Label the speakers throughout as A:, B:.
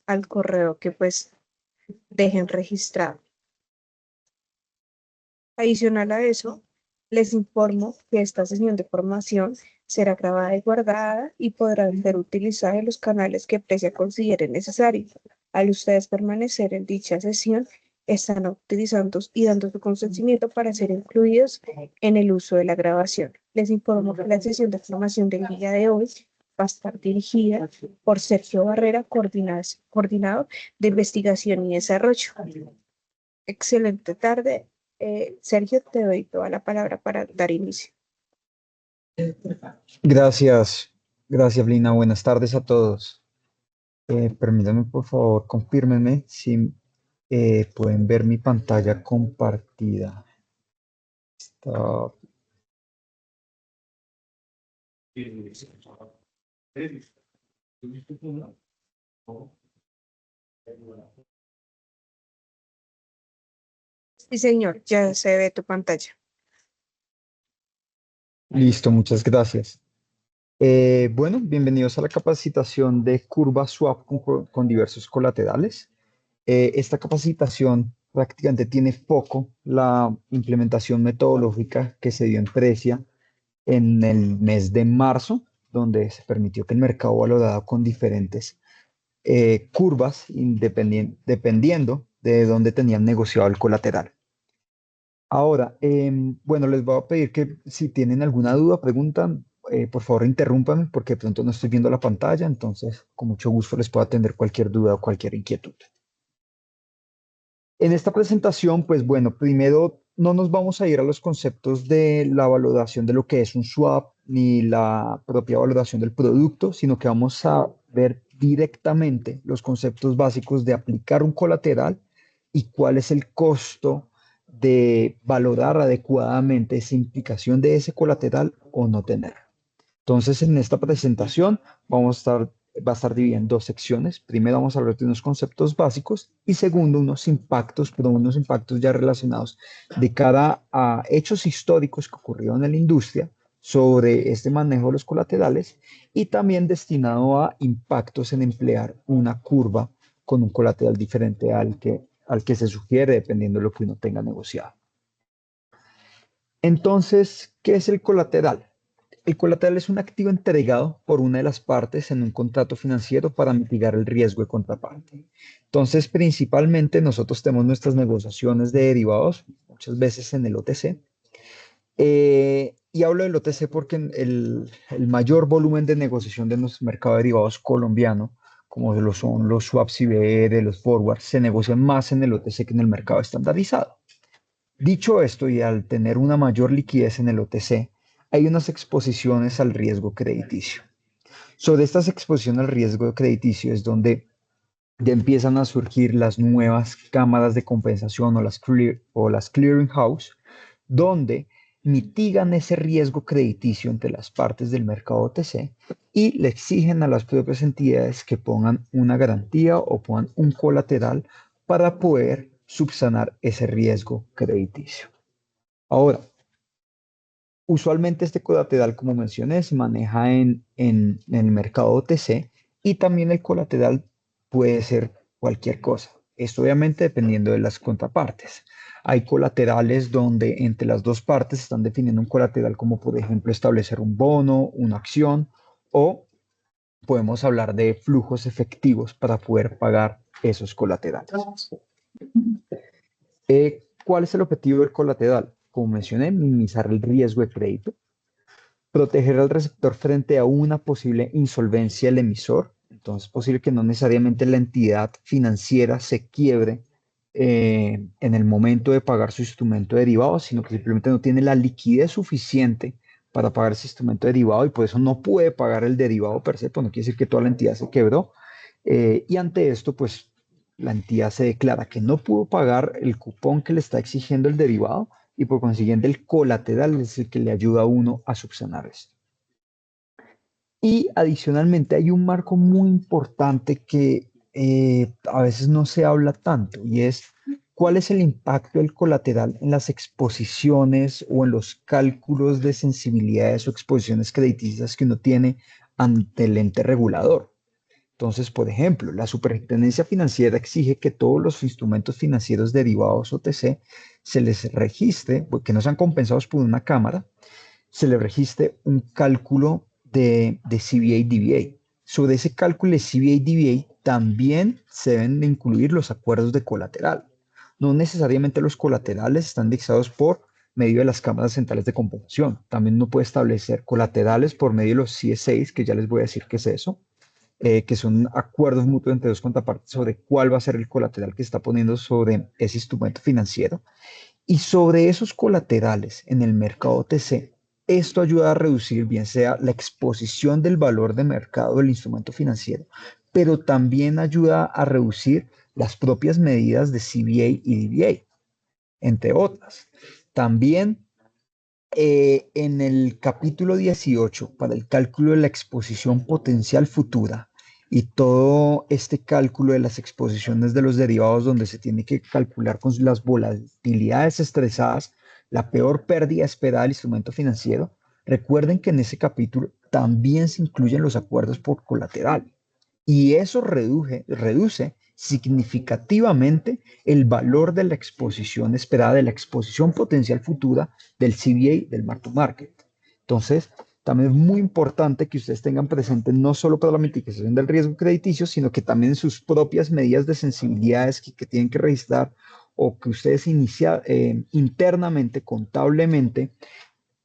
A: al correo que pues dejen registrado. Adicional a eso, les informo que esta sesión de formación será grabada y guardada y podrán ser utilizada en los canales que Precia considere necesario. Al ustedes permanecer en dicha sesión, están utilizando y dando su consentimiento para ser incluidos en el uso de la grabación. Les informo que la sesión de formación del día de hoy va a estar dirigida por Sergio Barrera, coordinador de investigación y desarrollo. Excelente tarde. Sergio, te doy toda la palabra para dar inicio.
B: Gracias, gracias Lina. Buenas tardes a todos. Permítanme, por favor, confírmenme si pueden ver mi pantalla compartida. Está-
A: Sí, señor, ya se ve tu pantalla.
B: Listo, muchas gracias. Bueno, bienvenidos a la capacitación de curva swap con diversos colaterales. Esta capacitación prácticamente tiene foco la implementación metodológica que se dio en Precia en el mes de marzo, donde se permitió que el mercado valorara con diferentes curvas dependiendo de dónde tenían negociado el colateral. Ahora, bueno, les voy a pedir que si tienen alguna duda, preguntan, por favor interrúmpame porque de pronto no estoy viendo la pantalla, entonces con mucho gusto les puedo atender cualquier duda o cualquier inquietud. En esta presentación, pues bueno, primero no nos vamos a ir a los conceptos de la valoración de lo que es un swap ni la propia valoración del producto, sino que vamos a ver directamente los conceptos básicos de aplicar un colateral y cuál es el costo de valorar adecuadamente esa implicación de ese colateral o no tener. Entonces, en esta presentación va a estar dividida en dos secciones. Primero vamos a hablar de unos conceptos básicos y segundo unos impactos, pero unos impactos ya relacionados de cara a hechos históricos que ocurrieron en la industria sobre este manejo de los colaterales y también destinado a impactos en emplear una curva con un colateral diferente al que se sugiere dependiendo de lo que uno tenga negociado. Entonces, ¿qué es el colateral? El colateral es un activo entregado por una de las partes en un contrato financiero para mitigar el riesgo de contraparte. Entonces, principalmente nosotros tenemos nuestras negociaciones de derivados, muchas veces en el OTC. Y hablo del OTC porque el mayor volumen de negociación de nuestro mercado de derivados colombiano, como lo son los swaps IBR, los forwards, se negocian más en el OTC que en el mercado estandarizado. Dicho esto, y al tener una mayor liquidez en el OTC, hay unas exposiciones al riesgo crediticio. Sobre estas exposiciones al riesgo crediticio es donde ya empiezan a surgir las nuevas cámaras de compensación o las clearing house, donde mitigan ese riesgo crediticio entre las partes del mercado OTC y le exigen a las propias entidades que pongan una garantía o pongan un colateral para poder subsanar ese riesgo crediticio. Ahora, usualmente este colateral, como mencioné, se maneja en el mercado OTC y también el colateral puede ser cualquier cosa. Esto obviamente dependiendo de las contrapartes. Hay colaterales donde entre las dos partes están definiendo un colateral como por ejemplo establecer un bono, una acción o podemos hablar de flujos efectivos para poder pagar esos colaterales. ¿Cuál es el objetivo del colateral? Como mencioné, minimizar el riesgo de crédito, proteger al receptor frente a una posible insolvencia del emisor. Entonces, es posible que no necesariamente la entidad financiera se quiebre en el momento de pagar su instrumento derivado, sino que simplemente no tiene la liquidez suficiente para pagar ese instrumento derivado y por eso no puede pagar el derivado per se, pues no quiere decir que toda la entidad se quebró. Y ante esto, pues la entidad se declara que no pudo pagar el cupón que le está exigiendo el derivado y por consiguiente el colateral es el que le ayuda a uno a subsanar esto. Y adicionalmente hay un marco muy importante que a veces no se habla tanto y es cuál es el impacto del colateral en las exposiciones o en los cálculos de sensibilidades o exposiciones crediticias que uno tiene ante el ente regulador. Entonces, por ejemplo, la Superintendencia Financiera exige que todos los instrumentos financieros derivados OTC se les registre, que no sean compensados por una cámara, se les registre un cálculo de CVA-DVA. Sobre ese cálculo de CVA-DVA también se deben de incluir los acuerdos de colateral. No necesariamente los colaterales están indexados por medio de las cámaras centrales de compensación. También uno puede establecer colaterales por medio de los CSAs, que ya les voy a decir qué es eso, que son acuerdos mutuos entre dos contrapartes sobre cuál va a ser el colateral que está poniendo sobre ese instrumento financiero. Y sobre esos colaterales en el mercado OTC, esto ayuda a reducir bien sea la exposición del valor de mercado del instrumento financiero, pero también ayuda a reducir las propias medidas de CVA y DVA, entre otras. También en el capítulo 18, para el cálculo de la exposición potencial futura y todo este cálculo de las exposiciones de los derivados donde se tiene que calcular con las volatilidades estresadas, la peor pérdida esperada del instrumento financiero, recuerden que en ese capítulo también se incluyen los acuerdos por colateral y eso reduce significativamente el valor de la exposición esperada, de la exposición potencial futura del CVA, del mark to market. Entonces, también es muy importante que ustedes tengan presente no solo para la mitigación del riesgo crediticio, sino que también en sus propias medidas de sensibilidades que tienen que registrar o que ustedes internamente, contablemente,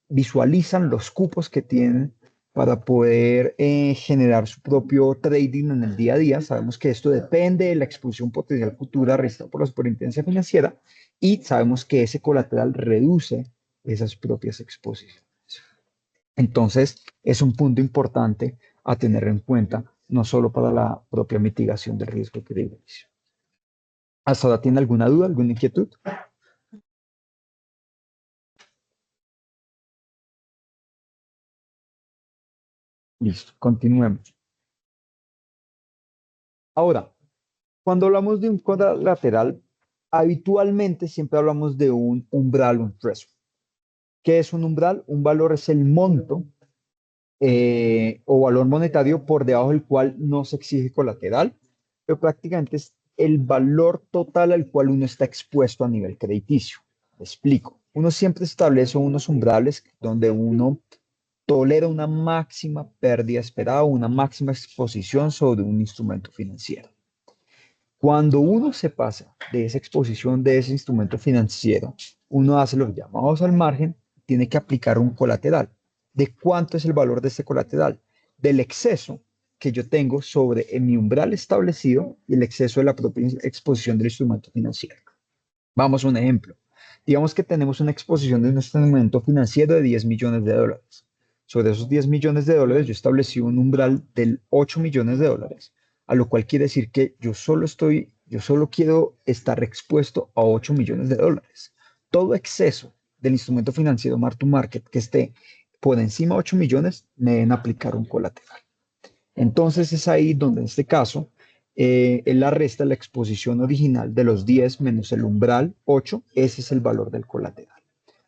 B: visualizan los cupos que tienen para poder generar su propio trading en el día a día. Sabemos que esto depende de la exposición potencial futura registrada por la superintendencia financiera y sabemos que ese colateral reduce esas propias exposiciones. Entonces, es un punto importante a tener en cuenta, no solo para la propia mitigación del riesgo crediticio. ¿Hasta ahora tiene alguna duda, alguna inquietud? Listo, continuemos. Ahora, cuando hablamos de un colateral, habitualmente siempre hablamos de un umbral, un threshold. ¿Qué es un umbral? Un valor es el monto o valor monetario por debajo del cual no se exige colateral, pero prácticamente es el valor total al cual uno está expuesto a nivel crediticio. Me explico. Uno siempre establece unos umbrales donde uno tolera una máxima pérdida esperada o una máxima exposición sobre un instrumento financiero. Cuando uno se pasa de esa exposición de ese instrumento financiero, uno hace los llamados al margen, tiene que aplicar un colateral. ¿De cuánto es el valor de este colateral? Del exceso que yo tengo sobre mi umbral establecido y el exceso de la propia exposición del instrumento financiero. Vamos a un ejemplo. Digamos que tenemos una exposición de un instrumento financiero de 10 millones de dólares. Sobre esos 10 millones de dólares, yo establecí un umbral del 8 millones de dólares, a lo cual quiere decir que yo solo quiero estar expuesto a 8 millones de dólares. Todo exceso del instrumento financiero mark to market que esté por encima de 8 millones, me deben aplicar un colateral. Entonces es ahí donde en este caso él la resta la exposición original de los 10 menos el umbral 8, ese es el valor del colateral.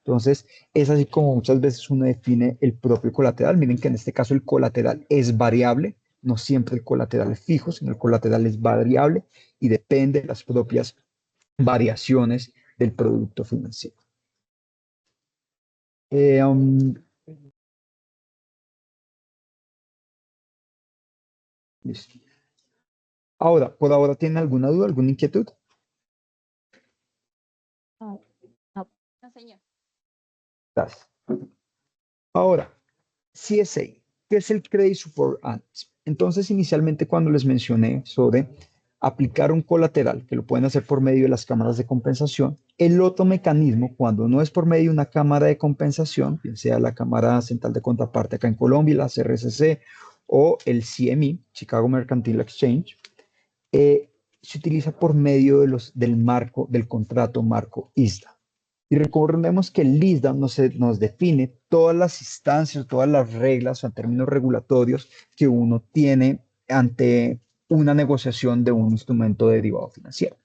B: Entonces es así como muchas veces uno define el propio colateral. Miren que en este caso el colateral es variable, no siempre el colateral es fijo, sino el colateral es variable y depende de las propias variaciones del producto financiero. Eh, um, listo. Ahora, por ahora, ¿tiene alguna duda, alguna inquietud?
C: No, no, no, señor.
B: Gracias. Ahora, CSA, ¿qué es el Credit Support Act? Entonces, inicialmente cuando les mencioné sobre aplicar un colateral, que lo pueden hacer por medio de las cámaras de compensación, el otro mecanismo, cuando no es por medio de una cámara de compensación, bien sea la Cámara Central de Contraparte acá en Colombia, la CRCC o el CME, Chicago Mercantile Exchange, se utiliza por medio del contrato marco ISDA. Y recordemos que el ISDA nos define todas las instancias, todas las reglas o en términos regulatorios que uno tiene ante una negociación de un instrumento de derivado financiero.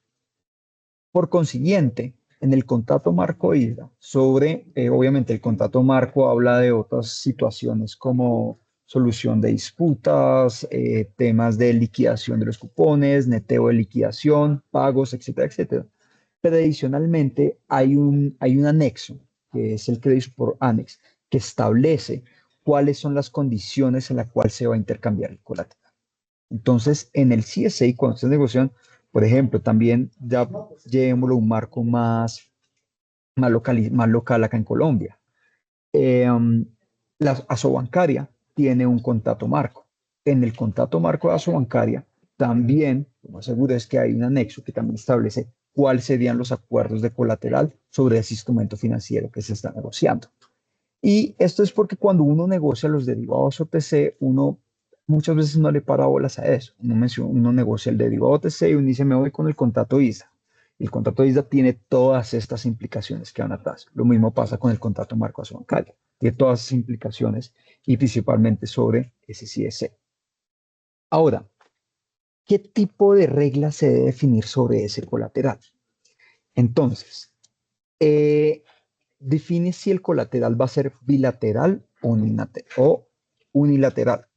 B: Por consiguiente, en el contrato marco ISDA, obviamente el contrato marco habla de otras situaciones como solución de disputas, temas de liquidación de los cupones, neteo de liquidación, pagos, etcétera, etcétera. Pero adicionalmente hay un anexo, que es el Credit Support Annex, que establece cuáles son las condiciones en las cuales se va a intercambiar el colateral. Entonces, en el CSA, cuando se negocian, por ejemplo, también ya llevémoslo a un marco más local acá en Colombia. La Asobancaria tiene un contrato marco. En el contrato marco de Asobancaria también, lo más seguro es que hay un anexo que también establece cuáles serían los acuerdos de colateral sobre ese instrumento financiero que se está negociando. Y esto es porque cuando uno negocia los derivados OTC, uno muchas veces no le para bolas a eso. Uno negocia el derivado OTC y uno dice, me voy con el contrato ISDA. El contrato ISDA tiene todas estas implicaciones que van atrás. Lo mismo pasa con el contrato marco bancario. Tiene todas esas implicaciones y principalmente sobre ese CSA. Ahora, ¿qué tipo de reglas se debe definir sobre ese colateral? Entonces, define si el colateral va a ser bilateral o unilateral.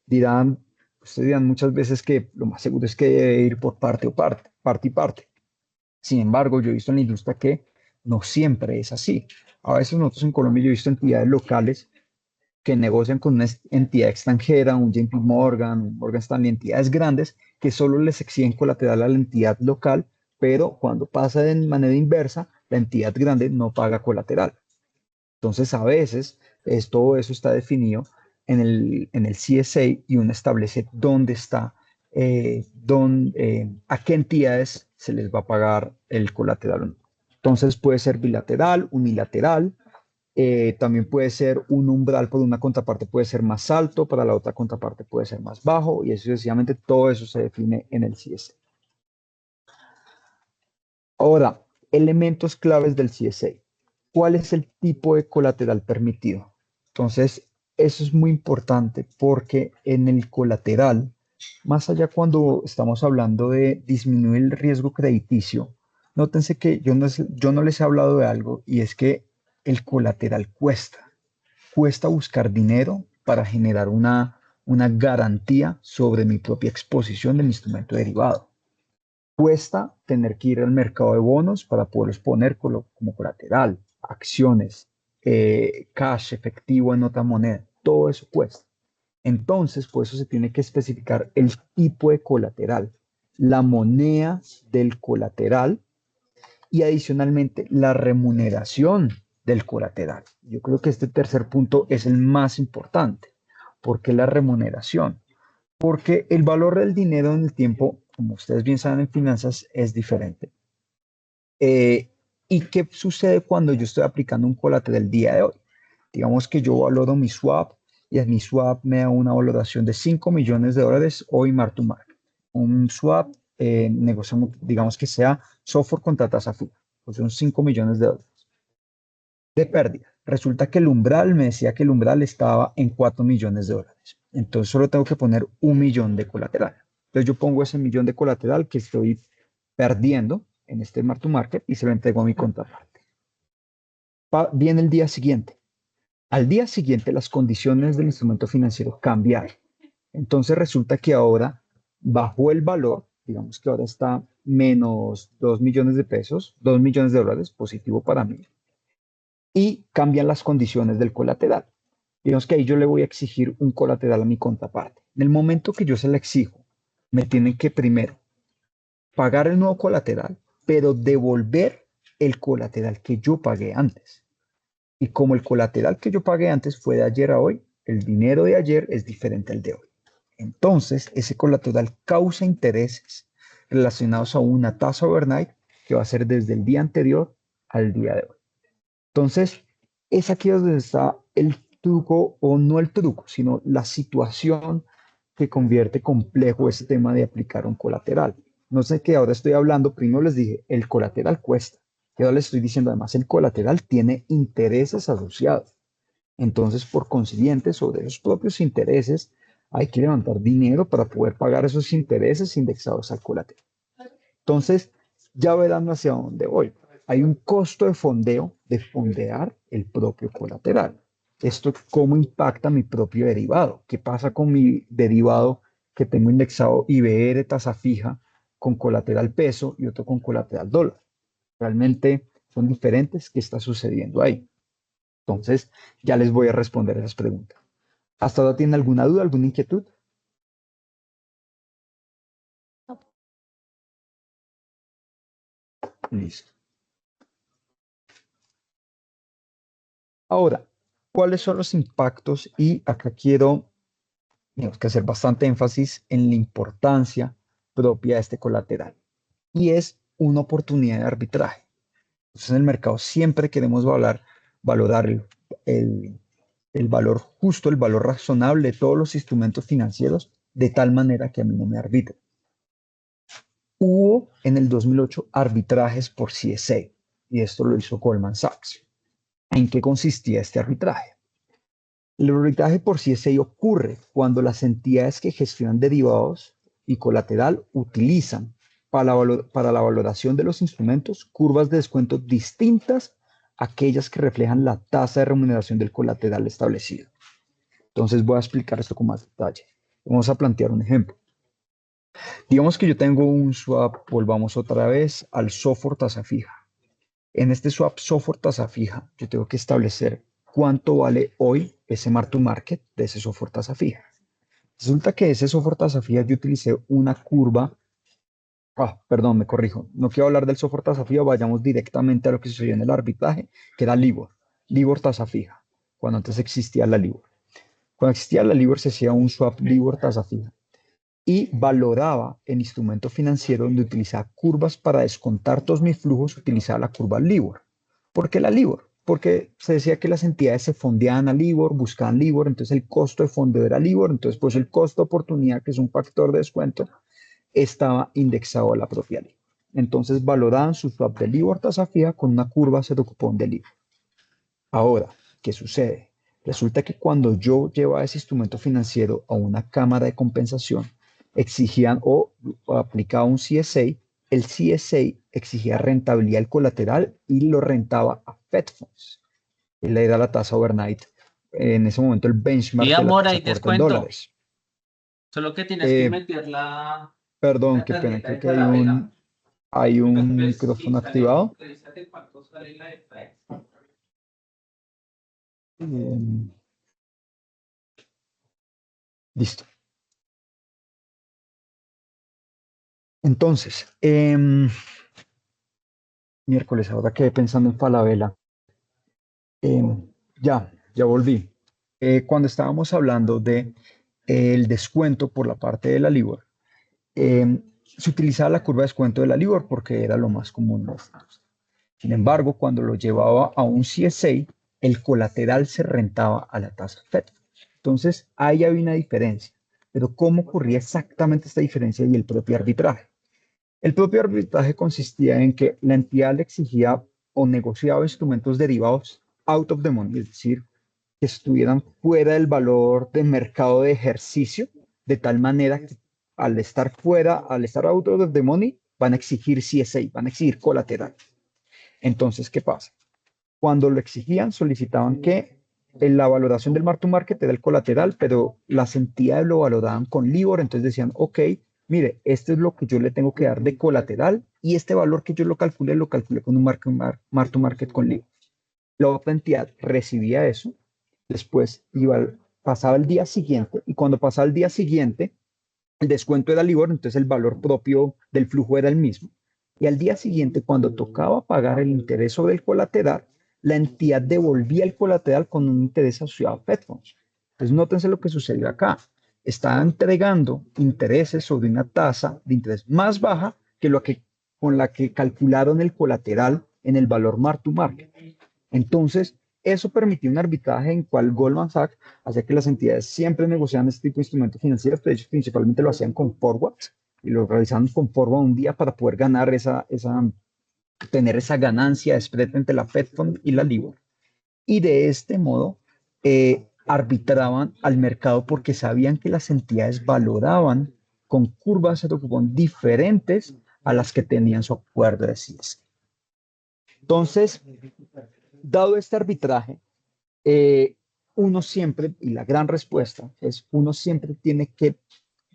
B: Ustedes dirán muchas veces que lo más seguro es que debe ir por parte y parte. Sin embargo, yo he visto en la industria que no siempre es así. A veces nosotros en Colombia yo he visto entidades locales que negocian con una entidad extranjera, un JP Morgan, un Morgan Stanley, entidades grandes que solo les exigen colateral a la entidad local, pero cuando pasa de manera inversa, la entidad grande no paga colateral. Entonces, a veces todo eso está definido en el CSA y uno establece dónde está, a qué entidades se les va a pagar el colateral o no. Entonces, puede ser bilateral, unilateral, también puede ser un umbral por una contraparte, puede ser más alto, para la otra contraparte puede ser más bajo y sucesivamente todo eso se define en el CSA. Ahora, elementos claves del CSA. ¿Cuál es el tipo de colateral permitido? Entonces, eso es muy importante porque en el colateral, más allá cuando estamos hablando de disminuir el riesgo crediticio, nótense que yo no les he hablado de algo y es que el colateral cuesta buscar dinero para generar una garantía sobre mi propia exposición del instrumento derivado. Cuesta tener que ir al mercado de bonos para poderlos poner como colateral, acciones, cash, efectivo en otra moneda, todo eso cuesta. Entonces, por eso se tiene que especificar el tipo de colateral, la moneda del colateral y adicionalmente la remuneración del colateral. Yo creo que este tercer punto es el más importante. ¿Por qué la remuneración? Porque el valor del dinero en el tiempo, como ustedes bien saben en finanzas, es diferente. ¿Y qué sucede cuando yo estoy aplicando un colateral el día de hoy? Digamos que yo valoro mi swap y mi swap me da una valoración de $5 millones hoy mark to market. Un swap, negociamos, digamos que sea software contra tasa fija, pues son $5 millones de pérdida. Resulta que el umbral me decía que el umbral estaba en $4 millones. Entonces solo tengo que poner 1 millón de colateral. Entonces yo pongo ese millón de colateral que estoy perdiendo en este mark to market y se lo entrego a mi contraparte. Viene el día siguiente. Al día siguiente las condiciones del instrumento financiero cambiaron. Entonces resulta que ahora bajó el valor, digamos que ahora está menos 2 millones de pesos, 2 millones de dólares, positivo para mí, y cambian las condiciones del colateral. Digamos que ahí yo le voy a exigir un colateral a mi contraparte. En el momento que yo se le exijo, me tienen que primero pagar el nuevo colateral, pero devolver el colateral que yo pagué antes. Y como el colateral que yo pagué antes fue de ayer a hoy, el dinero de ayer es diferente al de hoy. Entonces, ese colateral causa intereses relacionados a una tasa overnight que va a ser desde el día anterior al día de hoy. Entonces, es aquí donde está el truco, o no el truco, sino la situación que convierte complejo este tema de aplicar un colateral. No sé qué ahora estoy hablando, primero les dije, el colateral cuesta. Y ahora les estoy diciendo además, el colateral tiene intereses asociados. Entonces, por consiguiente, sobre esos propios intereses, hay que levantar dinero para poder pagar esos intereses indexados al colateral. Entonces, ya verán hacia dónde voy. Hay un costo de fondeo, de fondear el propio colateral. ¿Esto cómo impacta mi propio derivado? ¿Qué pasa con mi derivado que tengo indexado IBR tasa fija con colateral peso y otro con colateral dólar? ¿Realmente son diferentes? ¿Qué está sucediendo ahí? Entonces, ya les voy a responder esas preguntas. ¿Hasta ahora tienen alguna duda, alguna inquietud? Listo. Ahora, ¿cuáles son los impactos? Y acá quiero, digamos, que hacer bastante énfasis en la importancia propia de este colateral. Y es una oportunidad de arbitraje. Entonces, en el mercado siempre queremos valorar el valor justo, el valor razonable de todos los instrumentos financieros, de tal manera que a mí no me arbitren. Hubo en el 2008 arbitrajes por CSA, y esto lo hizo Goldman Sachs. ¿En qué consistía este arbitraje? El arbitraje por CSA ocurre cuando las entidades que gestionan derivados y colateral utilizan para la valoración de los instrumentos curvas de descuento distintas a aquellas que reflejan la tasa de remuneración del colateral establecido. Entonces voy a explicar esto con más detalle. Vamos a plantear un ejemplo. Digamos que yo tengo un swap, volvamos otra vez al SOFR tasa fija. En este swap SOFR tasa fija, yo tengo que establecer cuánto vale hoy ese mark to market de ese SOFR tasa fija. Resulta que ese SOFR tasa fija yo utilicé una curva, perdón, me corrijo, no quiero hablar del SOFR tasa fija, vayamos directamente a lo que sucedió en el arbitraje, que era LIBOR tasa fija, cuando antes existía la LIBOR. Cuando existía la LIBOR se hacía un swap LIBOR tasa fija y valoraba el instrumento financiero donde utilizaba curvas para descontar todos mis flujos, utilizaba la curva LIBOR. ¿Por qué la LIBOR? Porque se decía que las entidades se fondeaban a LIBOR, buscaban LIBOR, entonces el costo de fondeo era LIBOR, entonces pues el costo de oportunidad, que es un factor de descuento, estaba indexado a la propia LIBOR. Entonces valoraban su swap de LIBOR tasa fija con una curva cero cupón de LIBOR. Ahora, ¿qué sucede? Resulta que cuando yo llevaba ese instrumento financiero a una cámara de compensación, exigían o aplicaba un CSA, el CSA exigía rentabilidad del colateral y lo rentaba a Fed Funds. Él era la tasa overnight, en ese momento el benchmark
D: Y
B: de la
D: amor,
B: tasa
D: hay
B: corta en
D: descuento.
B: dólares.
D: Solo que tienes que
B: Eh,
D: meter la
B: Perdón, qué pena,
D: tarjeta
B: creo
D: de
B: que
D: Falabella.
B: hay un
D: Pues,
B: micrófono
D: sí, sale,
B: activado.
D: revísate cuánto sale la de Flex.
B: Eh, Listo. Entonces, miércoles, ahora quedé pensando en Falabella. Ya volví. Cuando estábamos hablando de el descuento por la parte de la LIBOR, se utilizaba la curva de descuento de la LIBOR porque era lo más común en la industria. Sin embargo, cuando lo llevaba a un CSA, el colateral se rentaba a la tasa FED. Entonces, ahí había una diferencia. Pero ¿cómo ocurría exactamente esta diferencia y el propio arbitraje? El propio arbitraje consistía en que la entidad le exigía o negociaba instrumentos derivados out of the money, es decir, que estuvieran fuera del valor de mercado de ejercicio, de tal manera que al estar fuera, al estar out of the money, van a exigir CSA, van a exigir colateral. Entonces, ¿qué pasa? Cuando lo exigían, solicitaban que en la valoración del mark to market era el colateral, pero las entidades lo valoraban con LIBOR, entonces decían, ok, mire, esto es lo que yo le tengo que dar de colateral y este valor que yo lo calculé con un mark to market con LIBOR. La otra entidad recibía eso, después pasaba el día siguiente y cuando pasaba el día siguiente, el descuento era LIBOR, entonces el valor propio del flujo era el mismo. Y al día siguiente, cuando tocaba pagar el interés sobre el colateral, la entidad devolvía el colateral con un interés asociado a Fed Funds. Entonces, nótense lo que sucedió acá. Estaba entregando intereses sobre una tasa de interés más baja que con la que calcularon el colateral en el valor mark to market. Entonces, eso permitió un arbitraje en cual Goldman Sachs hacía que las entidades siempre negociaban este tipo de instrumentos financieros, pero ellos principalmente lo hacían con forwards y lo realizaban con forward un día para poder ganar tener esa ganancia de spread entre la Fed Fund y la LIBOR. Y de este modo arbitraban al mercado porque sabían que las entidades valoraban con curvas de cupón diferentes a las que tenían su acuerdo de CIS. Entonces, dado este arbitraje, uno siempre, y la gran respuesta es, uno siempre tiene que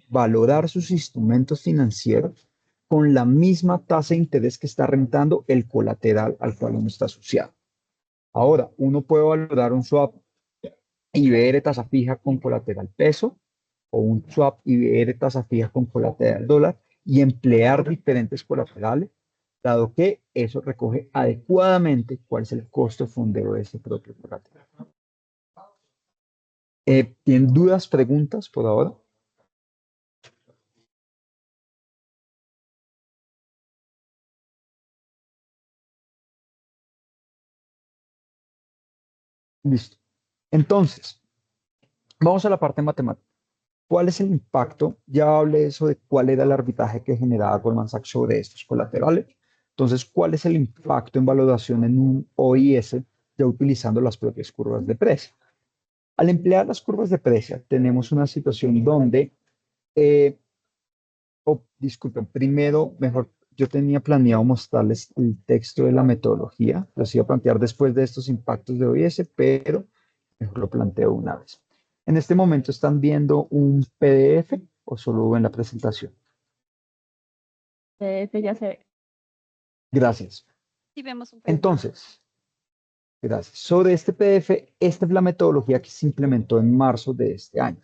B: valorar sus instrumentos financieros con la misma tasa de interés que está rentando el colateral al cual uno está asociado. Ahora, uno puede valorar un swap IBR tasa fija con colateral peso o un swap IBR tasa fija con colateral dólar y emplear diferentes colaterales, dado que eso recoge adecuadamente cuál es el costo de fondeo de ese propio colateral. ¿Tienen dudas, preguntas por ahora? Listo. Entonces, vamos a la parte matemática. ¿Cuál es el impacto? Ya hablé de eso de cuál era el arbitraje que generaba Goldman Sachs sobre estos colaterales. Entonces, ¿cuál es el impacto en valoración en un OIS ya utilizando las propias curvas de precio? Al emplear las curvas de precio, tenemos una situación donde, disculpen, primero, mejor, yo tenía planeado mostrarles el texto de la metodología, los iba a plantear después de estos impactos de OIS, pero mejor lo planteo una vez. En este momento están viendo un PDF o solo ven la presentación.
C: Este ya se ve.
B: Gracias.
C: Sí, vemos un poco.
B: Entonces, gracias. Sobre este PDF, esta es la metodología que se implementó en marzo de este año.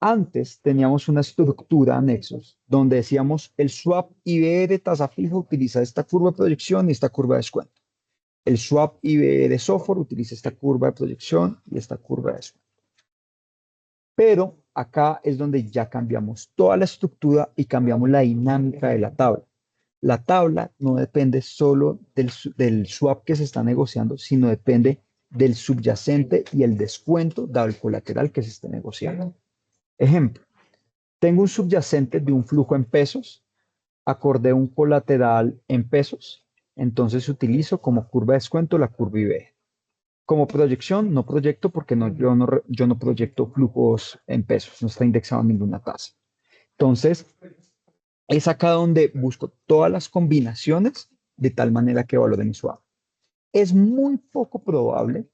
B: Antes teníamos una estructura anexos donde decíamos el swap IBR tasa fija utiliza esta curva de proyección y esta curva de descuento. El swap IBR software utiliza esta curva de proyección y esta curva de descuento. Pero acá es donde ya cambiamos toda la estructura y cambiamos la dinámica de la tabla. La tabla no depende solo del swap que se está negociando, sino depende del subyacente y el descuento dado el colateral que se esté negociando. Ejemplo, tengo un subyacente de un flujo en pesos, acordé un colateral en pesos, entonces utilizo como curva de descuento la curva IB. Como proyección, no proyecto porque yo no proyecto flujos en pesos, no está indexado en ninguna tasa. Entonces, es acá donde busco todas las combinaciones de tal manera que valore mi swap. Es muy poco probable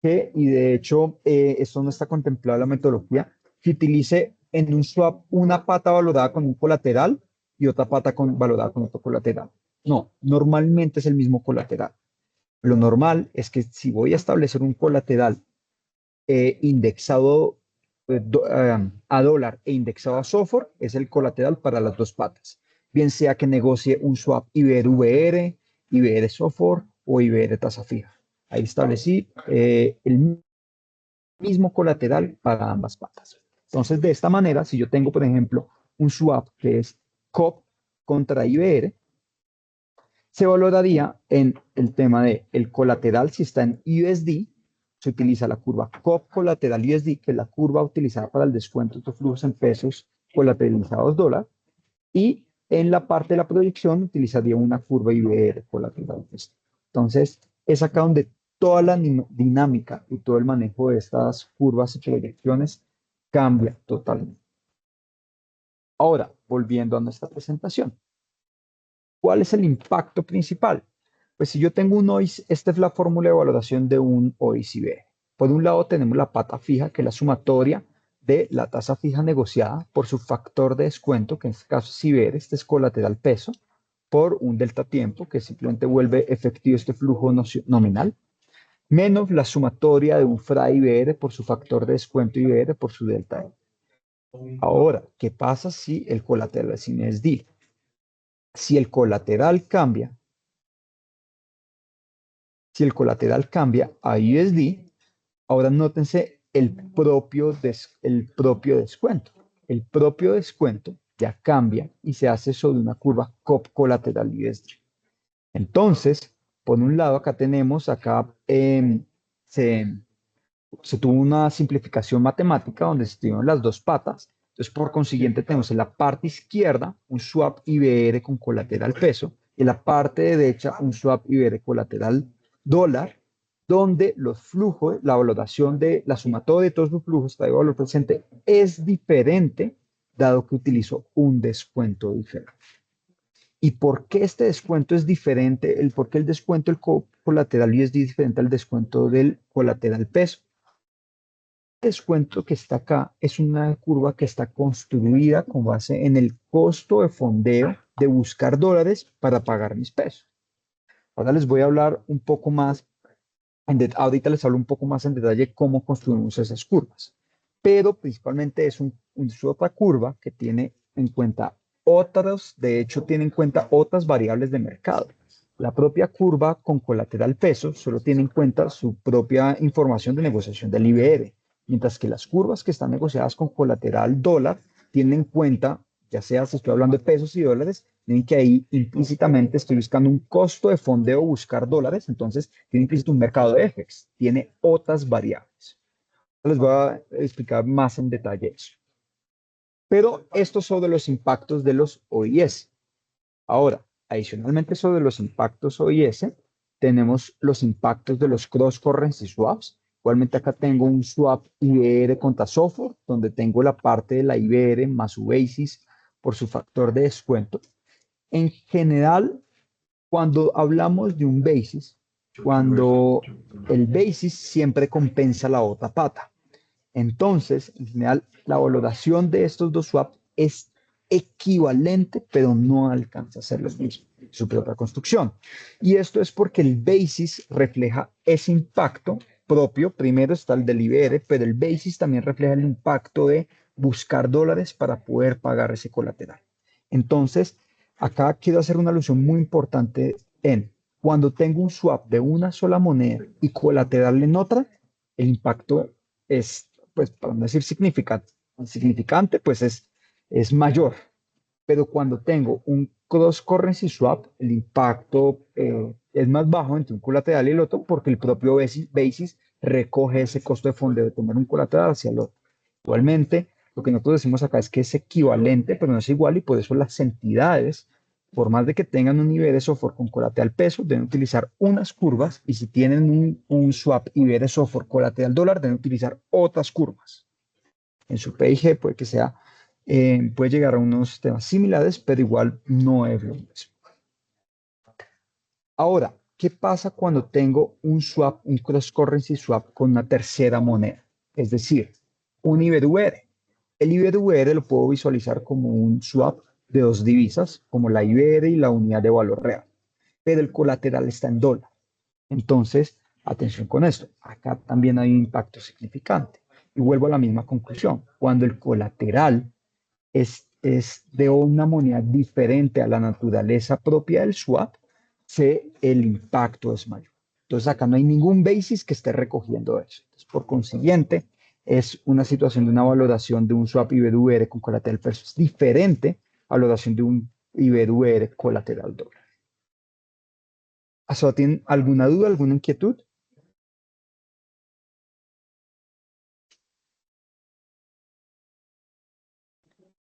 B: que, y de hecho esto no está contemplado en la metodología, que utilice en un swap una pata valorada con un colateral y otra pata valorada con otro colateral. No, normalmente es el mismo colateral. Lo normal es que si voy a establecer un colateral indexado a dólar e indexado a SOFR, es el colateral para las dos patas. Bien sea que negocie un swap IBR-VR, IBR-SOFR o IBR tasa fija. Ahí establecí el mismo colateral para ambas patas. Entonces, de esta manera, si yo tengo, por ejemplo, un swap que es COP contra IBR, se valoraría en el tema de el colateral, si está en USD, se utiliza la curva COP colateral USD, que es la curva utilizada para el descuento de flujos en pesos colateralizados dólar, y en la parte de la proyección utilizaría una curva IBR colateral USD. Entonces, es acá donde toda la dinámica y todo el manejo de estas curvas y proyecciones cambia totalmente. Ahora, volviendo a nuestra presentación. ¿Cuál es el impacto principal? Pues si yo tengo un OIS, esta es la fórmula de valoración de un OIS-IBR. Por un lado tenemos la pata fija, que es la sumatoria de la tasa fija negociada por su factor de descuento, que en este caso es IBR, este es colateral peso, por un delta tiempo, que simplemente vuelve efectivo este flujo nominal, menos la sumatoria de un FRA IBR por su factor de descuento IBR por su delta E. Ahora, ¿qué pasa si el colateral es INSD? Si el colateral cambia a USD, ahora nótense el propio descuento. El propio descuento ya cambia y se hace sobre una curva COP colateral USD. Entonces, por un lado, acá tenemos, se tuvo una simplificación matemática donde se tuvieron las dos patas. Entonces, por consiguiente, tenemos en la parte izquierda un swap IBR con colateral peso y en la parte derecha un swap IBR colateral dólar, donde los flujos, la valoración de la sumatoria de todos los flujos traído valor presente es diferente, dado que utilizo un descuento diferente. ¿Y por qué este descuento es diferente? ¿Por qué el descuento del colateral USD es diferente al descuento del colateral peso? descuento que está acá es una curva que está construida con base en el costo de fondeo de buscar dólares para pagar mis pesos. Ahora les voy a hablar un poco más, ahorita les hablo un poco más en detalle cómo construimos esas curvas, pero principalmente es otra curva que tiene en cuenta de hecho tiene en cuenta otras variables de mercado. La propia curva con colateral peso solo tiene en cuenta su propia información de negociación del IBR, mientras que las curvas que están negociadas con colateral dólar tienen en cuenta, ya sea si estoy hablando de pesos y dólares, tienen que ahí implícitamente estoy buscando un costo de fondeo buscar dólares, entonces tiene implícito un mercado de FX, tiene otras variables. Les voy a explicar más en detalle eso. Pero esto sobre los impactos de los OIS. Ahora, adicionalmente sobre los impactos OIS, tenemos los impactos de los cross-currency swaps. Igualmente acá tengo un swap IBR contra SOFR, donde tengo la parte de la IBR más su basis por su factor de descuento. En general, cuando hablamos de un basis, cuando el basis siempre compensa la otra pata. Entonces, en general, la valoración de estos dos swaps es equivalente, pero no alcanza a ser lo mismo, su propia construcción. Y esto es porque el basis refleja ese impacto propio. Primero está el del IBR, pero el basis también refleja el impacto de buscar dólares para poder pagar ese colateral. Entonces, acá quiero hacer una alusión muy importante en cuando tengo un swap de una sola moneda y colateral en otra, el impacto es, pues, para no decir significante, pues es mayor. Pero cuando tengo un cross-currency swap, el impacto es más bajo entre un colateral y el otro porque el propio basis recoge ese costo de fondeo de tomar un colateral hacia el otro. Igualmente, lo que nosotros decimos acá es que es equivalente, pero no es igual y por eso las entidades, por más de que tengan un nivel de software con colateral peso, deben utilizar unas curvas y si tienen un swap IBR software colateral dólar, deben utilizar otras curvas. En su PIG puede que sea, puede llegar a unos sistemas similares, pero igual no es lo mismo. Ahora, ¿qué pasa cuando tengo un swap, un cross-currency swap con una tercera moneda? Es decir, un IBR. El IBR lo puedo visualizar como un swap de dos divisas, como la IBR y la unidad de valor real, pero el colateral está en dólar. Entonces, atención con esto. Acá también hay un impacto significante. Y vuelvo a la misma conclusión. Cuando el colateral es de una moneda diferente a la naturaleza propia del swap, el impacto es mayor. Entonces, acá no hay ningún basis que esté recogiendo eso. Entonces, por consiguiente, es una situación de una valoración de un swap IBR con colateral peso es diferente a la valoración de un IBR colateral dólar. ¿Tienen alguna duda, alguna inquietud?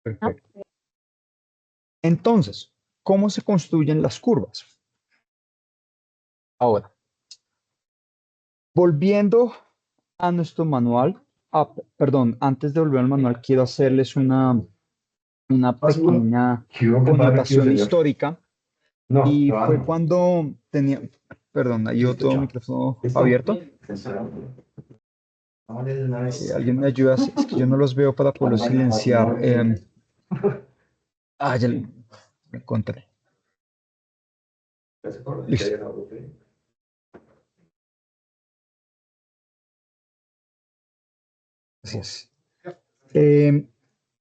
B: Perfecto. Entonces, ¿cómo se construyen las curvas? Ahora, volviendo a nuestro manual, perdón, antes de volver al manual, quiero hacerles una pequeña connotación histórica. Y fue cuando tenía, perdón, hay otro micrófono abierto. Alguien me ayuda, es que yo no los veo para poderlos silenciar. Ya lo encontré. Listo. Así es.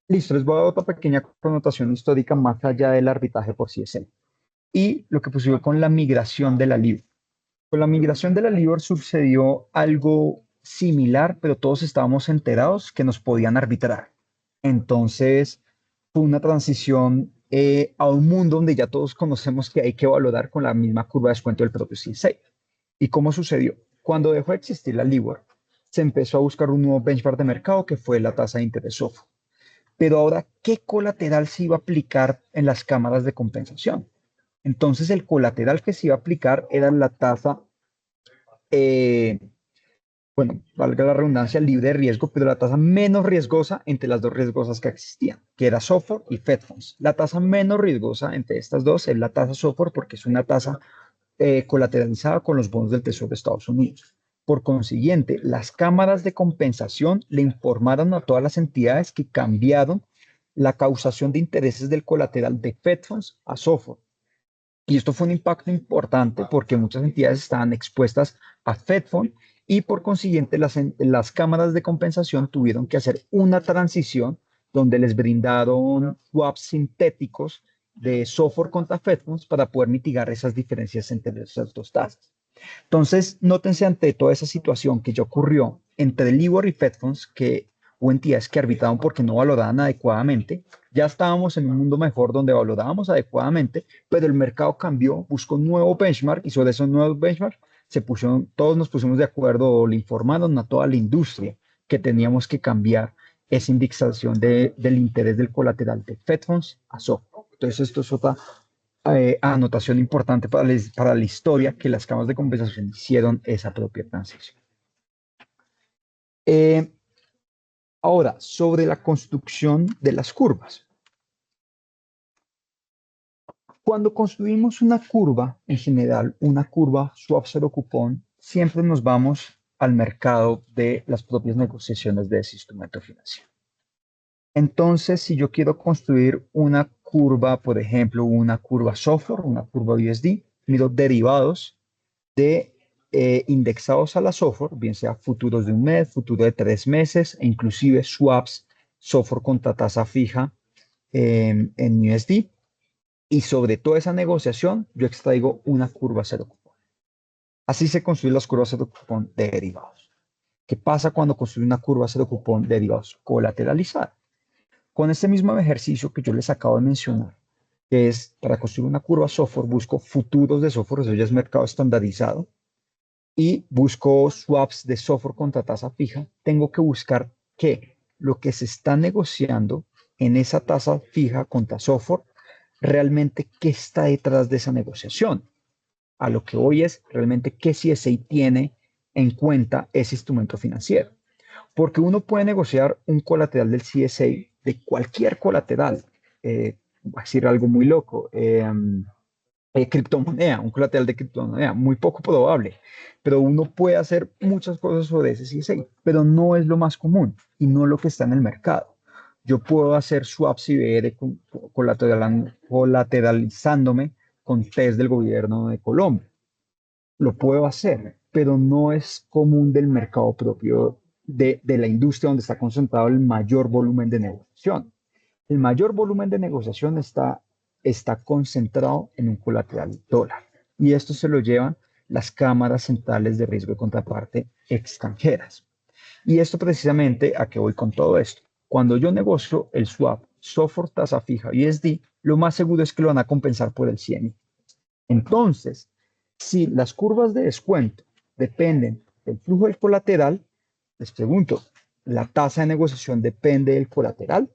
B: Listo, les voy a dar otra pequeña connotación histórica más allá del arbitraje por CSN. Y lo que sucedió con la migración de la LIBOR. Con la migración de la LIBOR sucedió algo similar, pero todos estábamos enterados que nos podían arbitrar. Entonces, fue una transición a un mundo donde ya todos conocemos que hay que valorar con la misma curva de descuento del propio CSA. ¿Y cómo sucedió? Cuando dejó de existir la LIBOR, se empezó a buscar un nuevo benchmark de mercado que fue la tasa de interés SOFR. Pero ahora, ¿qué colateral se iba a aplicar en las cámaras de compensación? Entonces, el colateral que se iba a aplicar era la tasa, bueno, valga la redundancia, libre de riesgo, pero la tasa menos riesgosa entre las dos riesgosas que existían, que era SOFR y Fed Funds. La tasa menos riesgosa entre estas dos es la tasa SOFR porque es una tasa colateralizada con los bonos del Tesoro de Estados Unidos. Por consiguiente, las cámaras de compensación le informaron a todas las entidades que cambiaron la causación de intereses del colateral de Fed Funds a SOFR. Y esto fue un impacto importante porque muchas entidades estaban expuestas a Fed Fund y por consiguiente las cámaras de compensación tuvieron que hacer una transición donde les brindaron swaps sintéticos de SOFR contra Fed Funds para poder mitigar esas diferencias entre esas dos tasas. Entonces, nótense ante toda esa situación que ya ocurrió entre LIBOR y Fed Funds, que hubo entidades que arbitraron porque no valoraban adecuadamente. Ya estábamos en un mundo mejor donde valorábamos adecuadamente, pero el mercado cambió, buscó un nuevo benchmark y sobre esos nuevos benchmarks todos nos pusimos de acuerdo o le informaron a toda la industria que teníamos que cambiar esa indexación del interés del colateral de Fed Funds a SOFR. Entonces, esto es otra anotación importante para la historia que las cámaras de compensación hicieron esa propia transición. Ahora, sobre la construcción de las curvas. Cuando construimos una curva, en general, una curva swap cero cupón, siempre nos vamos al mercado de las propias negociaciones de ese instrumento financiero. Entonces, si yo quiero construir una curva, por ejemplo, una curva SOFR, una curva USD, miro derivados de indexados a la SOFR, bien sea futuros de un mes, futuro de 3 meses, e inclusive swaps SOFR contra tasa fija en USD. Y sobre toda esa negociación, yo extraigo una curva cero cupón. Así se construyen las curvas cero cupón de derivados. ¿Qué pasa cuando construyo una curva cero cupón de derivados colateralizada? Con este mismo ejercicio que yo les acabo de mencionar, que es para construir una curva SOFR, busco futuros de SOFR, eso ya es mercado estandarizado, y busco swaps de SOFR contra tasa fija, tengo que buscar que lo que se está negociando en esa tasa fija contra SOFR, realmente qué está detrás de esa negociación. A lo que voy es realmente qué CSA tiene en cuenta ese instrumento financiero. Porque uno puede negociar un colateral del CSA de cualquier colateral, va a decir algo muy loco, criptomoneda, un colateral de criptomoneda, muy poco probable, pero uno puede hacer muchas cosas sobre ese CSA, pero no es lo más común y no lo que está en el mercado. Yo puedo hacer swaps IBR colateralizándome con test del gobierno de Colombia. Lo puedo hacer, pero no es común del mercado propio de la industria donde está concentrado el mayor volumen de negociación. El mayor volumen de negociación está concentrado en un colateral dólar. Y esto se lo llevan las cámaras centrales de riesgo de contraparte extranjeras. Y esto precisamente a qué voy con todo esto. Cuando yo negocio el swap SOFR tasa fija USD, lo más seguro es que lo van a compensar por el CME. Entonces, si las curvas de descuento dependen del flujo del colateral, les pregunto, ¿la tasa de negociación depende del colateral?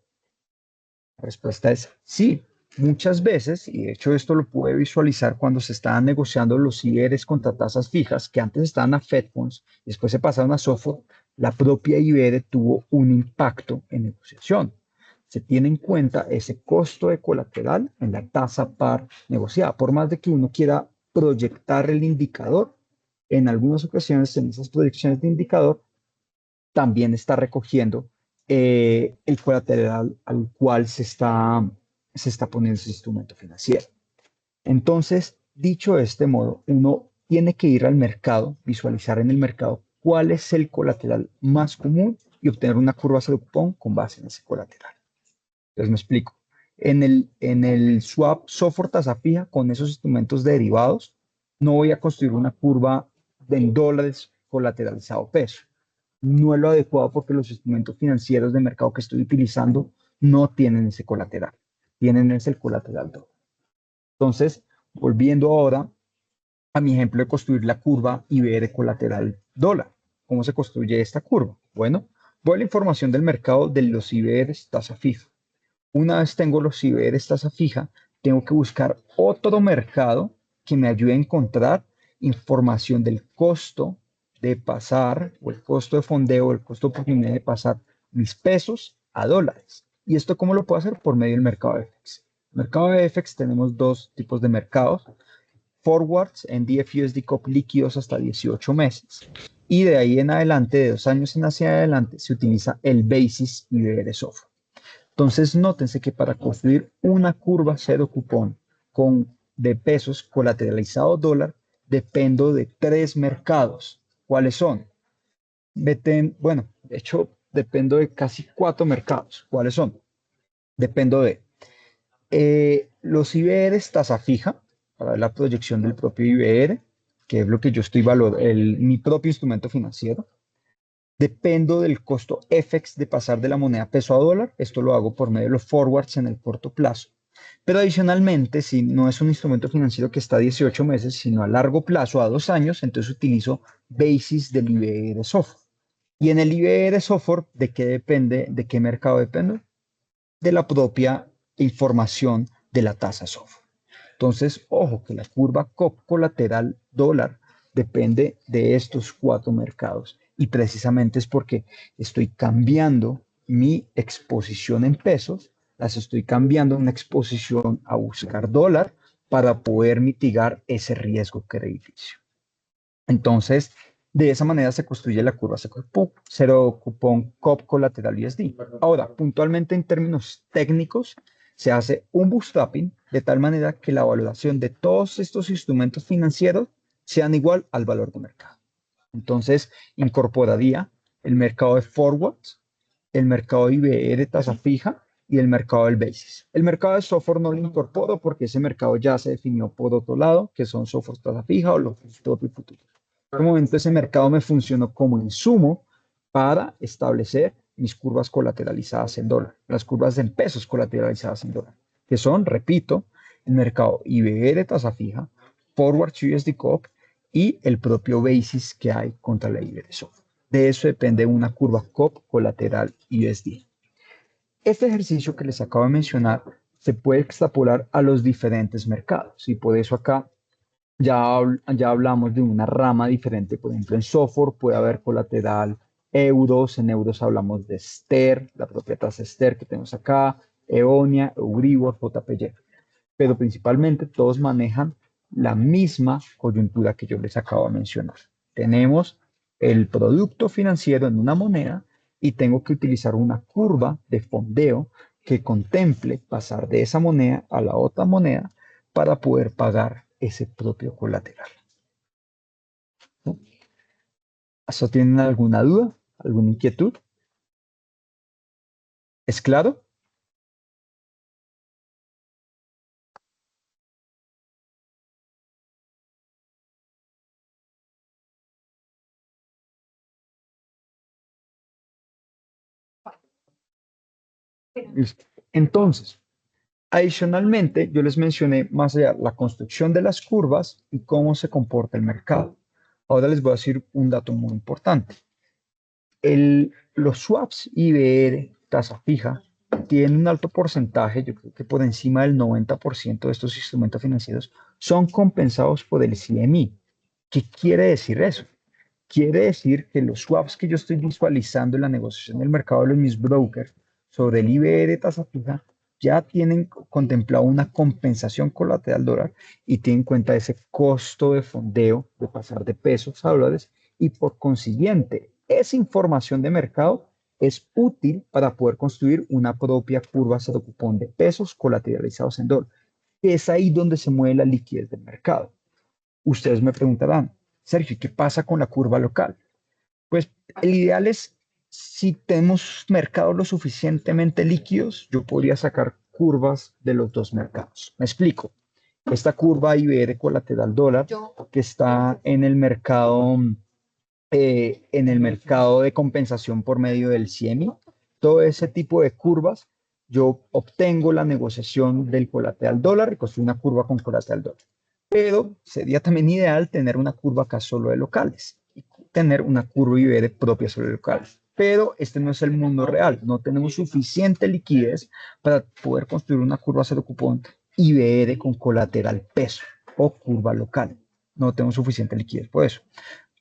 B: La respuesta es sí, muchas veces, y de hecho esto lo pude visualizar cuando se estaban negociando los IBERs contra tasas fijas, que antes estaban a Fed Funds, y después se pasaron a SOFR, la propia IBER tuvo un impacto en negociación. Se tiene en cuenta ese costo de colateral en la tasa par negociada. Por más de que uno quiera proyectar el indicador, en algunas ocasiones en esas proyecciones de indicador también está recogiendo el colateral al cual se está poniendo ese instrumento financiero. Entonces, dicho de este modo, uno tiene que ir al mercado, visualizar en el mercado cuál es el colateral más común y obtener una curva cero cupón con base en ese colateral. Entonces me explico. En el swap SOFR tasa fija con esos instrumentos derivados, no voy a construir una curva en dólares colateralizado peso. No es lo adecuado porque los instrumentos financieros de mercado que estoy utilizando no tienen ese colateral. Tienen ese colateral dólar. Entonces, volviendo ahora a mi ejemplo de construir la curva IBR colateral dólar. ¿Cómo se construye esta curva? Bueno, voy a la información del mercado de los IBRs tasa fija. Una vez tengo los IBRs tasa fija, tengo que buscar otro mercado que me ayude a encontrar información del costo de pasar o el costo de fondeo, el costo de oportunidad de pasar mis pesos a dólares. ¿Y esto cómo lo puedo hacer? Por medio del mercado de FX. En el mercado de FX tenemos dos tipos de mercados. forwards en DFUSD COP líquidos hasta 18 meses. Y de ahí en adelante, de 2 años en hacia adelante, se utiliza el Basis IBR Software. Entonces, nótense que para construir una curva cero cupón de pesos colateralizado dólar, dependo de 3 mercados. ¿Cuáles son? Bueno, de hecho, dependo de casi 4 mercados. ¿Cuáles son? Dependo de los IBRs tasa fija, para ver la proyección del propio IBR, que es lo que yo estoy valorando, mi propio instrumento financiero. Dependo del costo FX de pasar de la moneda peso a dólar. Esto lo hago por medio de los forwards en el corto plazo. Pero adicionalmente, si no es un instrumento financiero que está a 18 meses, sino a largo plazo, a 2 años, entonces utilizo Basis del IBR Software. Y en el IBR Software, ¿de qué depende? ¿De qué mercado depende? De la propia información de la tasa software. Entonces, ojo, que la curva COP colateral dólar depende de estos 4 mercados. Y precisamente es porque estoy cambiando mi exposición en pesos, las estoy cambiando en una exposición a buscar dólar para poder mitigar ese riesgo crediticio. Entonces, de esa manera se construye la curva cero cupón COP colateral USD. Ahora, puntualmente en términos técnicos, se hace un bootstrapping de tal manera que la valoración de todos estos instrumentos financieros sean igual al valor de mercado. Entonces, incorporaría el mercado de forwards, el mercado de IBR tasa fija y el mercado del basis. El mercado de software no lo incorporo porque ese mercado ya se definió por otro lado, que son software tasa fija o los propios futuros. En este momento ese mercado me funcionó como insumo para establecer mis curvas colateralizadas en dólar, las curvas en pesos colateralizadas en dólar, que son, repito, el mercado IBR tasa fija, Forward USD COP y el propio basis que hay contra la IBR software. De eso depende una curva COP colateral USD. Este ejercicio que les acabo de mencionar se puede extrapolar a los diferentes mercados y por eso acá ya hablamos de una rama diferente. Por ejemplo, en software puede haber colateral euros, en euros hablamos de STER, la propia tasa STER que tenemos acá, EONIA, Euribor, JPY. Pero principalmente todos manejan la misma coyuntura que yo les acabo de mencionar. Tenemos el producto financiero en una moneda y tengo que utilizar una curva de fondeo que contemple pasar de esa moneda a la otra moneda para poder pagar ese propio colateral. ¿Eso tienen alguna duda? ¿Alguna inquietud? ¿Es claro? Listo. Entonces, adicionalmente, yo les mencioné más allá la construcción de las curvas y cómo se comporta el mercado. Ahora les voy a decir un dato muy importante. Los swaps IBR, tasa fija, tienen un alto porcentaje, yo creo que por encima del 90% de estos instrumentos financieros son compensados por el CME. ¿Qué quiere decir eso? Quiere decir que los swaps que yo estoy visualizando en la negociación del mercado de mis brokers sobre el IBR tasa fija ya tienen contemplado una compensación colateral dólar y tienen en cuenta ese costo de fondeo de pasar de pesos a dólares y por consiguiente esa información de mercado es útil para poder construir una propia curva cero cupón de pesos colateralizados en dólar, que es ahí donde se mueve la liquidez del mercado. Ustedes me preguntarán, Sergio, ¿qué pasa con la curva local? Pues el ideal es, si tenemos mercados lo suficientemente líquidos, yo podría sacar curvas de los dos mercados. Me explico. Esta curva IBR colateral dólar que está en el mercado de compensación por medio del CME, todo ese tipo de curvas, yo obtengo la negociación del colateral dólar y construyo una curva con colateral dólar. Pero sería también ideal tener una curva acá solo de locales y tener una curva IBR propia solo de locales. Pero este no es el mundo real. No tenemos suficiente liquidez para poder construir una curva cero cupón IBR con colateral peso o curva local. No tenemos suficiente liquidez por eso.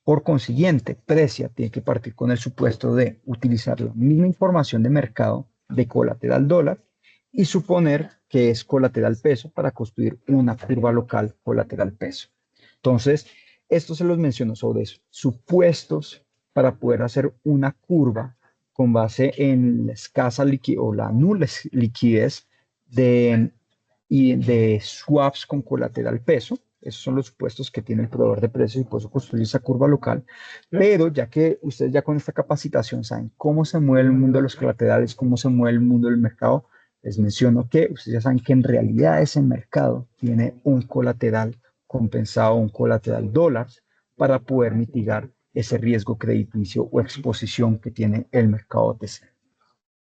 B: Por consiguiente, Precia tiene que partir con el supuesto de utilizar la misma información de mercado de colateral dólar y suponer que es colateral peso para construir una curva local colateral peso. Entonces, esto se los menciono sobre eso, supuestos para poder hacer una curva con base en la escasa liquidez o la nula liquidez de swaps con colateral peso. Esos son los supuestos que tiene el proveedor de precios y por eso construir esa curva local. Pero ya que ustedes ya con esta capacitación saben cómo se mueve el mundo de los colaterales, cómo se mueve el mundo del mercado, les menciono que ustedes ya saben que en realidad ese mercado tiene un colateral compensado, un colateral dólares para poder mitigar ese riesgo crediticio o exposición que tiene el mercado OTC.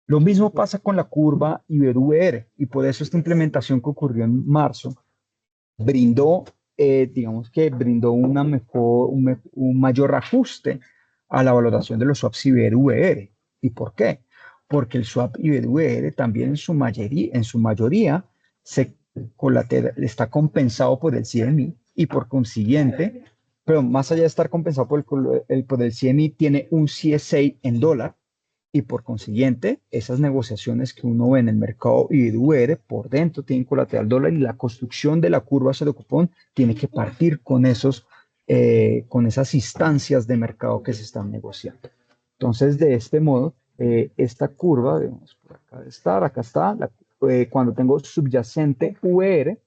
B: Lo mismo pasa con la curva IBER-VR y por eso esta implementación que ocurrió en marzo brindó, digamos que brindó un mayor ajuste a la valoración de los swaps IBER-VR. ¿Y por qué? Porque el swap IBER-VR también en su mayoría está compensado por el CME y por consiguiente, pero más allá de estar compensado por el CME, tiene un CSA en dólar y por consiguiente, esas negociaciones que uno ve en el mercado IBER por dentro tienen colateral dólar y la construcción de la curva cero cupón tiene que partir con esas instancias de mercado que se están negociando. Entonces, de este modo, esta curva, digamos, por acá está, cuando tengo subyacente VR,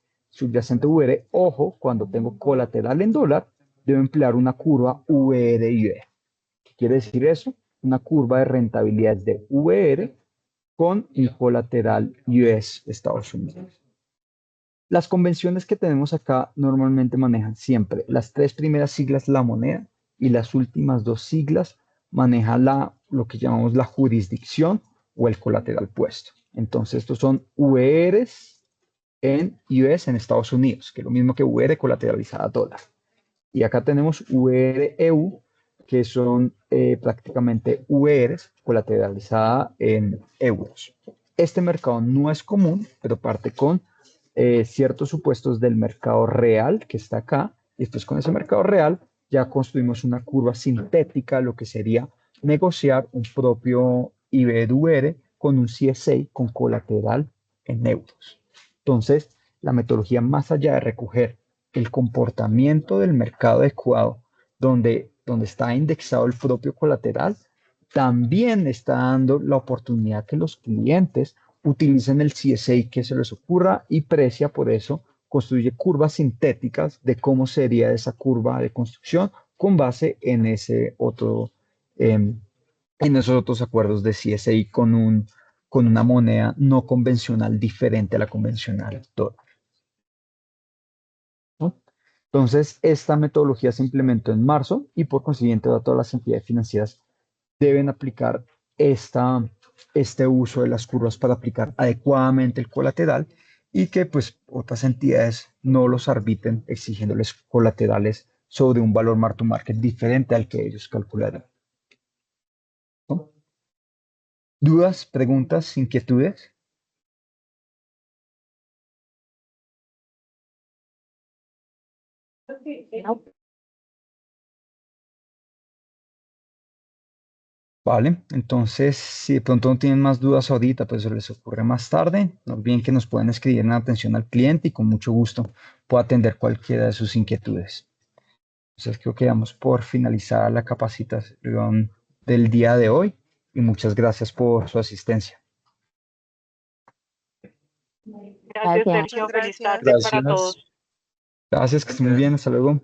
B: ojo, cuando tengo colateral en dólar, debo emplear una curva VR-UD. ¿Qué quiere decir eso? Una curva de rentabilidad de VR con un colateral US Estados Unidos. Las convenciones que tenemos acá normalmente manejan siempre las tres primeras siglas la moneda y las últimas dos siglas manejan lo que llamamos la jurisdicción o el colateral puesto. Entonces estos son VRs en US en Estados Unidos, que es lo mismo que VR colateralizada a dólar. Y acá tenemos VR-EU, que son prácticamente VRs colateralizada en euros. Este mercado no es común, pero parte con ciertos supuestos del mercado real que está acá. Y después con ese mercado real ya construimos una curva sintética, lo que sería negociar un propio IBER con un CSA con colateral en euros. Entonces, la metodología más allá de recoger el comportamiento del mercado adecuado, donde está indexado el propio colateral, también está dando la oportunidad que los clientes utilicen el CSA que se les ocurra y Precia por eso construye curvas sintéticas de cómo sería esa curva de construcción con base en en esos otros acuerdos de CSA con una moneda no convencional diferente a la convencional. Entonces, esta metodología se implementó en marzo y por consiguiente todas las entidades financieras deben aplicar este uso de las curvas para aplicar adecuadamente el colateral y que pues otras entidades no los arbitren exigiéndoles colaterales sobre un valor mark to market diferente al que ellos calcularon. ¿No? ¿Dudas, preguntas, inquietudes?
C: No.
B: Vale, entonces si de pronto no tienen más dudas ahorita, pues se les ocurre más tarde, no olviden que nos pueden escribir en atención al cliente y con mucho gusto puedo atender cualquiera de sus inquietudes. Entonces creo que damos por finalizada la capacitación del día de hoy y muchas gracias por su asistencia.
E: Gracias,
C: Gracias.
E: Sergio. Feliz
A: Gracias.
E: tarde para todos.
B: Gracias, que estén muy bien, hasta luego.